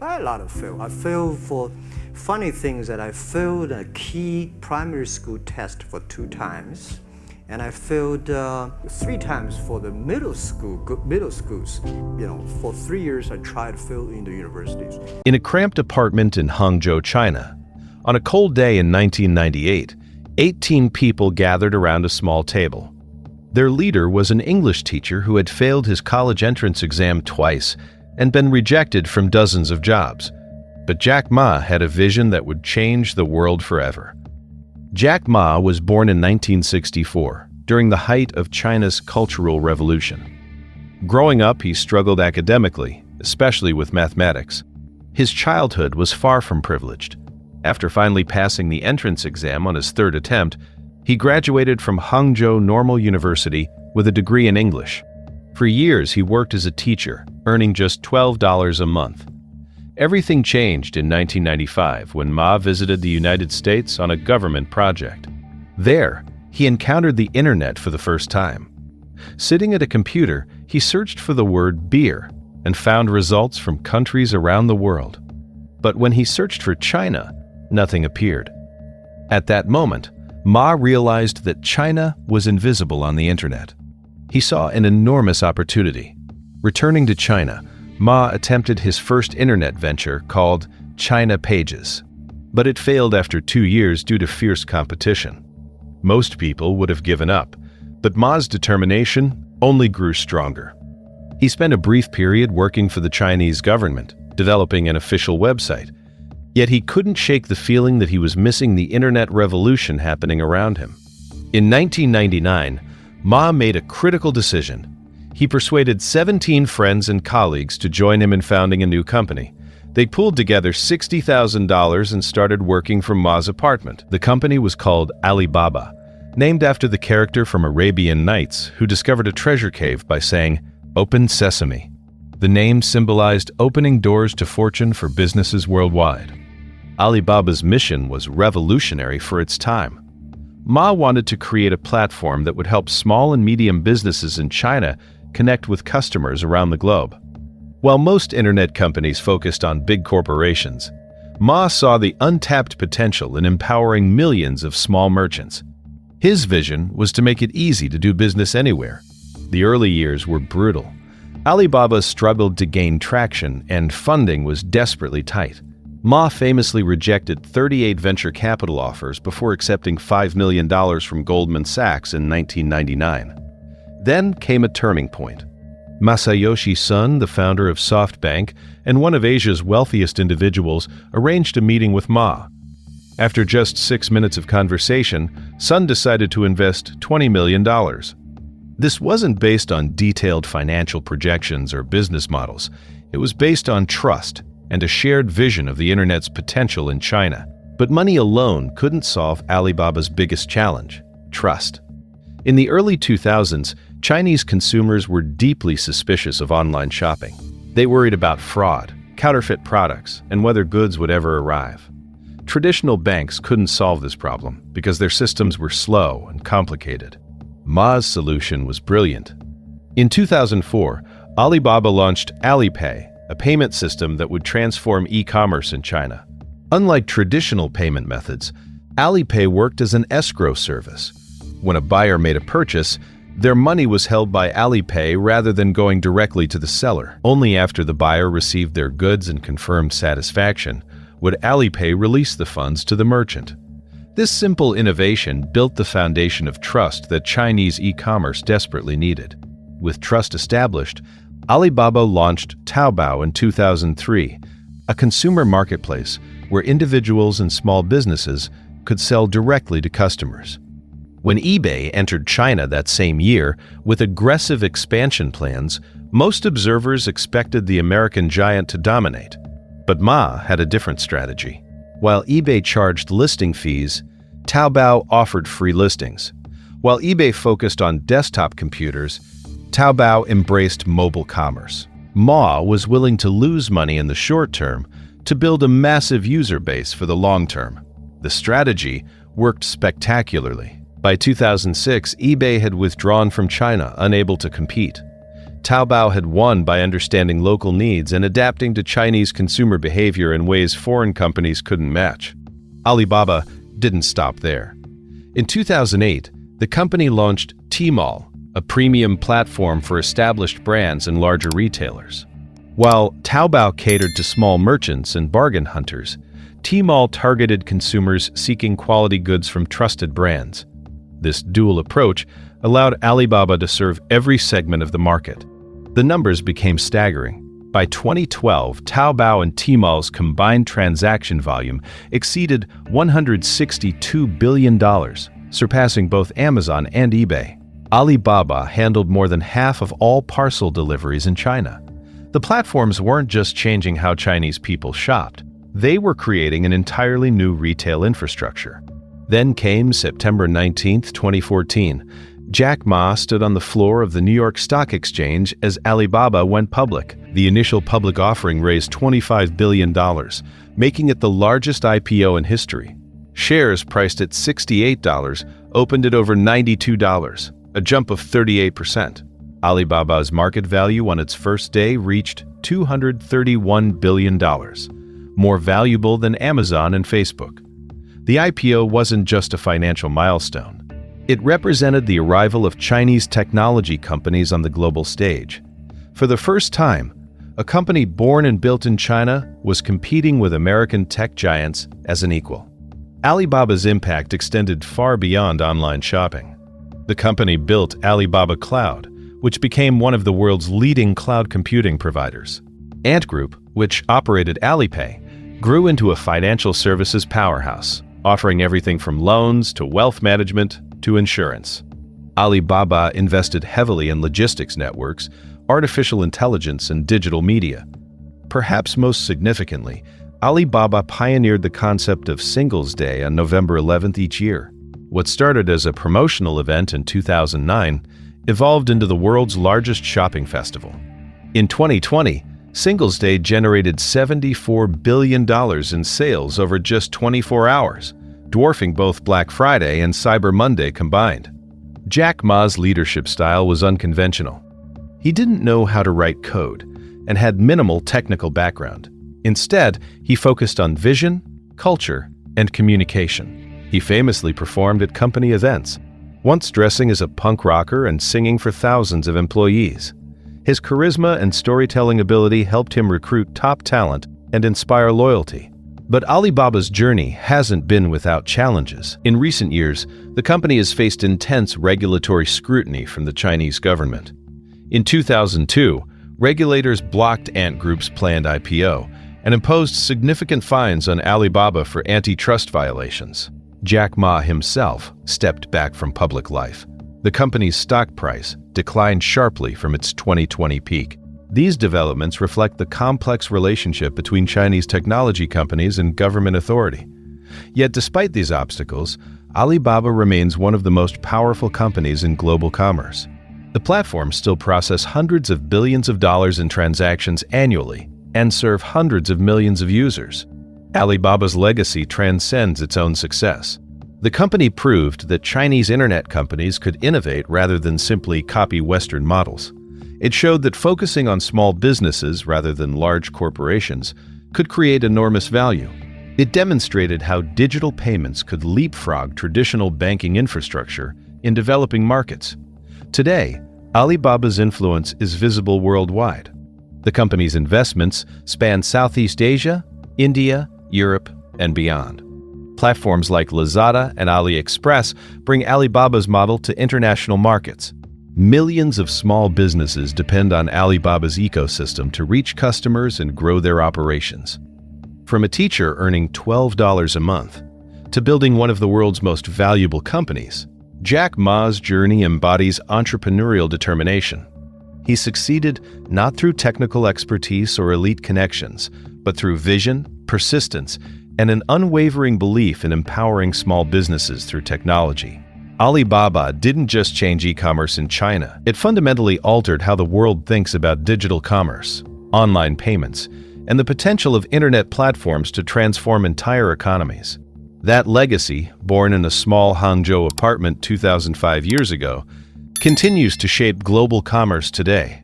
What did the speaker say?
But a lot of fail. I failed for funny things that I failed a key primary school test for 2 times. And I failed 3 times for the middle schools. For 3 years I tried to fail in the universities. In a cramped apartment in Hangzhou, China, on a cold day in 1998, 18 people gathered around a small table. Their leader was an English teacher who had failed his college entrance exam twice and been rejected from dozens of jobs. But Jack Ma had a vision that would change the world forever. Jack Ma was born in 1964, during the height of China's Cultural Revolution. Growing up, he struggled academically, especially with mathematics. His childhood was far from privileged. After finally passing the entrance exam on his 3rd attempt, he graduated from Hangzhou Normal University with a degree in English. For years, he worked as a teacher, earning just $12 a month. Everything changed in 1995 when Ma visited the United States on a government project. There, he encountered the internet for the first time. Sitting at a computer, he searched for the word beer and found results from countries around the world. But when he searched for China, nothing appeared. At that moment, Ma realized that China was invisible on the internet. He saw an enormous opportunity. Returning to China, Ma attempted his first internet venture called China Pages, but it failed after 2 years due to fierce competition. Most people would have given up, but Ma's determination only grew stronger. He spent a brief period working for the Chinese government, developing an official website. Yet he couldn't shake the feeling that he was missing the internet revolution happening around him. In 1999, Ma made a critical decision. He persuaded 17 friends and colleagues to join him in founding a new company. They pooled together $60,000 and started working from Ma's apartment. The company was called Alibaba, named after the character from Arabian Nights who discovered a treasure cave by saying, "Open Sesame." The name symbolized opening doors to fortune for businesses worldwide. Alibaba's mission was revolutionary for its time. Ma wanted to create a platform that would help small and medium businesses in China connect with customers around the globe. While most internet companies focused on big corporations, Ma saw the untapped potential in empowering millions of small merchants. His vision was to make it easy to do business anywhere. The early years were brutal. Alibaba struggled to gain traction and funding was desperately tight. Ma famously rejected 38 venture capital offers before accepting $5 million from Goldman Sachs in 1999. Then came a turning point. Masayoshi Son, the founder of SoftBank and one of Asia's wealthiest individuals, arranged a meeting with Ma. After just 6 minutes of conversation, Son decided to invest $20 million. This wasn't based on detailed financial projections or business models. It was based on trust and a shared vision of the internet's potential in China. But money alone couldn't solve Alibaba's biggest challenge: trust. In the early 2000s, Chinese consumers were deeply suspicious of online shopping. They worried about fraud, counterfeit products, and whether goods would ever arrive. Traditional banks couldn't solve this problem because their systems were slow and complicated. Ma's solution was brilliant. In 2004, Alibaba launched Alipay, a payment system that would transform e-commerce in China. Unlike traditional payment methods, Alipay worked as an escrow service. When a buyer made a purchase, their money was held by Alipay rather than going directly to the seller. Only after the buyer received their goods and confirmed satisfaction would Alipay release the funds to the merchant. This simple innovation built the foundation of trust that Chinese e-commerce desperately needed. With trust established, Alibaba launched Taobao in 2003, a consumer marketplace where individuals and small businesses could sell directly to customers. When eBay entered China that same year with aggressive expansion plans, most observers expected the American giant to dominate. But Ma had a different strategy. While eBay charged listing fees, Taobao offered free listings. While eBay focused on desktop computers, Taobao embraced mobile commerce. Ma was willing to lose money in the short term to build a massive user base for the long term. The strategy worked spectacularly. By 2006, eBay had withdrawn from China, unable to compete. Taobao had won by understanding local needs and adapting to Chinese consumer behavior in ways foreign companies couldn't match. Alibaba didn't stop there. In 2008, the company launched Tmall, a premium platform for established brands and larger retailers. While Taobao catered to small merchants and bargain hunters, Tmall targeted consumers seeking quality goods from trusted brands. This dual approach allowed Alibaba to serve every segment of the market. The numbers became staggering. By 2012, Taobao and Tmall's combined transaction volume exceeded $162 billion, surpassing both Amazon and eBay. Alibaba handled more than half of all parcel deliveries in China. The platforms weren't just changing how Chinese people shopped. They were creating an entirely new retail infrastructure. Then came September 19, 2014. Jack Ma stood on the floor of the New York Stock Exchange as Alibaba went public. The initial public offering raised $25 billion, making it the largest IPO in history. Shares priced at $68 opened at over $92, a jump of 38%. Alibaba's market value on its first day reached $231 billion, more valuable than Amazon and Facebook. The IPO wasn't just a financial milestone. It represented the arrival of Chinese technology companies on the global stage. For the first time, a company born and built in China was competing with American tech giants as an equal. Alibaba's impact extended far beyond online shopping. The company built Alibaba Cloud, which became one of the world's leading cloud computing providers. Ant Group, which operated Alipay, grew into a financial services powerhouse, offering everything from loans to wealth management to insurance. Alibaba invested heavily in logistics networks, artificial intelligence, and digital media. Perhaps most significantly, Alibaba pioneered the concept of Singles' Day on November 11th each year. What started as a promotional event in 2009 evolved into the world's largest shopping festival. In 2020, Singles' Day generated $74 billion in sales over just 24 hours, dwarfing both Black Friday and Cyber Monday combined. Jack Ma's leadership style was unconventional. He didn't know how to write code and had minimal technical background. Instead, he focused on vision, culture, and communication. He famously performed at company events, once dressing as a punk rocker and singing for thousands of employees. His charisma and storytelling ability helped him recruit top talent and inspire loyalty. But Alibaba's journey hasn't been without challenges. In recent years, the company has faced intense regulatory scrutiny from the Chinese government. In 2002, regulators blocked Ant Group's planned IPO and imposed significant fines on Alibaba for antitrust violations. Jack Ma himself stepped back from public life. The company's stock price declined sharply from its 2020 peak. These developments reflect the complex relationship between Chinese technology companies and government authority. Yet despite these obstacles, Alibaba remains one of the most powerful companies in global commerce. The platforms still process hundreds of billions of dollars in transactions annually and serve hundreds of millions of users. Alibaba's legacy transcends its own success. The company proved that Chinese internet companies could innovate rather than simply copy Western models. It showed that focusing on small businesses rather than large corporations could create enormous value. It demonstrated how digital payments could leapfrog traditional banking infrastructure in developing markets. Today, Alibaba's influence is visible worldwide. The company's investments span Southeast Asia, India, Europe, and beyond. Platforms like Lazada and AliExpress bring Alibaba's model to international markets. Millions of small businesses depend on Alibaba's ecosystem to reach customers and grow their operations. From a teacher earning $12 a month to building one of the world's most valuable companies, Jack Ma's journey embodies entrepreneurial determination. He succeeded not through technical expertise or elite connections, but through vision, persistence, and an unwavering belief in empowering small businesses through technology. Alibaba didn't just change e-commerce in China. It fundamentally altered how the world thinks about digital commerce, online payments, and the potential of internet platforms to transform entire economies. That legacy, born in a small Hangzhou apartment 2005 years ago, continues to shape global commerce today.